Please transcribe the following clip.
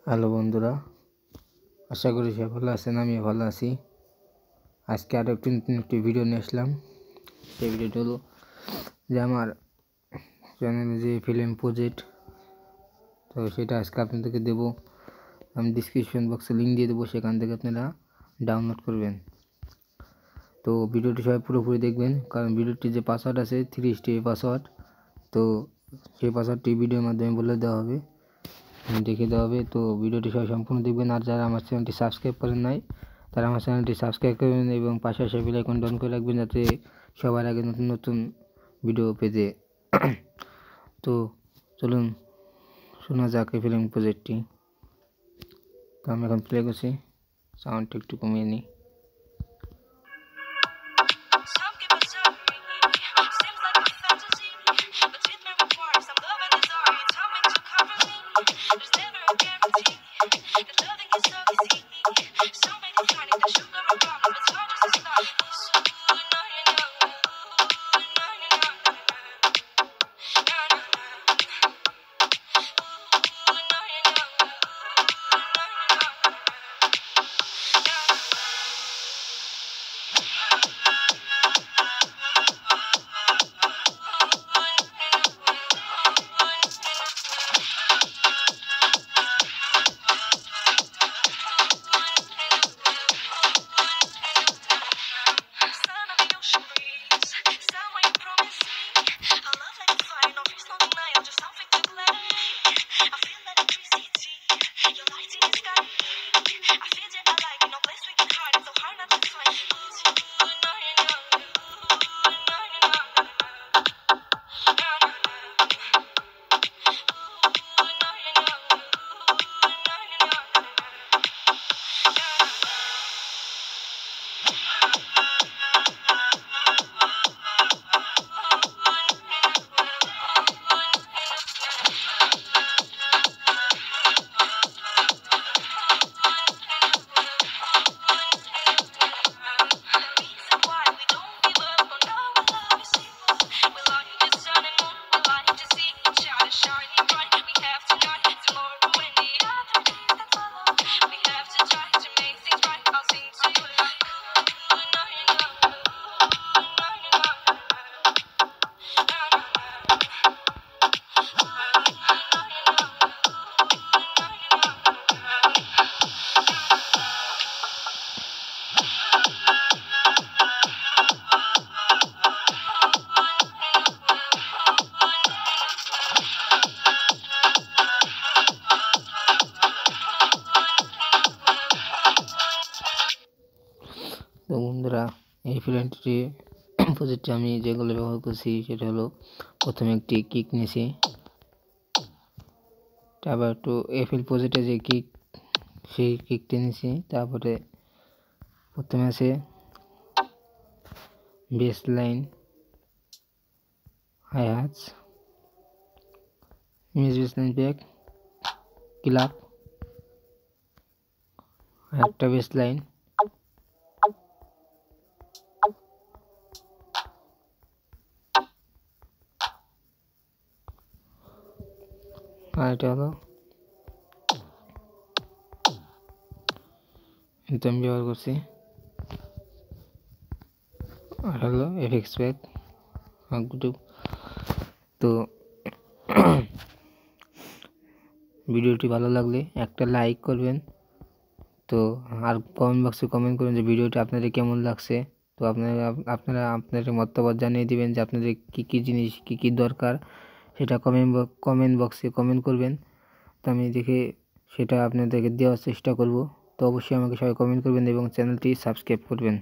Hello বন্ধুরা, আশা করি সবাই ভালো আছেন। আমিও ভালো আছি। আজকে আরও একটি ভিডিও নিয়ে আসলাম। সেই ভিডিওটা হলো যে আমার চ্যানেলে যে ফিল্ম প্রজেক্ট, তো সেটা আজকে আপনাদেরকে দেবো। আমি ডিসক্রিপশন বক্সে লিঙ্ক দিয়ে দেবো, সেখান থেকে আপনারা ডাউনলোড করবেন। তো ভিডিওটি সবাই পুরোপুরি দেখবেন, কারণ ভিডিওটির যে পাসওয়ার্ড আছে 3 স্টেপ পাসওয়ার্ড, তো সেই পাসওয়ার্ডটি ভিডিওর মাধ্যমে বলে দেওয়া হবে, দেখে দেওয়া হবে। তো ভিডিওটি সবাই সম্পূর্ণ দেখবেন। আর যারা আমার চ্যানেলটি সাবস্ক্রাইব করেন নাই, তারা আমার চ্যানেলটি সাবস্ক্রাইব করবেন এবং পাশে আসা বেল আইকনটি অন করে রাখবেন, যাতে সবার আগে নতুন নতুন ভিডিও পেতে। তো চলুন শোনা যাক এই ফিল্ম প্রজেক্টটি। তো আমি এখন প্লে করছি, সাউন্ডটা একটু কমিয়ে নিই। তো বন্ধুরা, এই ফিল্মটি প্রজেক্টে আমি যেগুলো ব্যবহার করছি সেটা হলো, প্রথমে একটি কিক নিয়েছি, তারপর একটু এফিল প্রজেক্টে যে কিক, সেই কিকটি নিয়েছি। তারপরে প্রথমে আছে baseline, hi hats, image baseline back, club, একটা বেস লাইন, আর এটা হলো এটা আমি ব্যবহার করছি, আর হলো এফএক্স প্যাক। তো ভিডিওটি ভালো লাগলে একটা লাইক করবেন। তো আর কমেন্ট বক্সে কমেন্ট করুন যে ভিডিওটি আপনাদের কেমন লাগছে। তো আপনারা আপনাদের মতামত জানিয়ে দিবেন যে আপনাদের কী জিনিস কী দরকার, সেটা কমেন্ট বক্সে কমেন্ট করবেন। তো আমি দেখে সেটা আপনাদেরকে দেওয়ার চেষ্টা করব। তো অবশ্যই আমাকে সবাই কমেন্ট করবেন এবং চ্যানেলটি সাবস্ক্রাইব করবেন।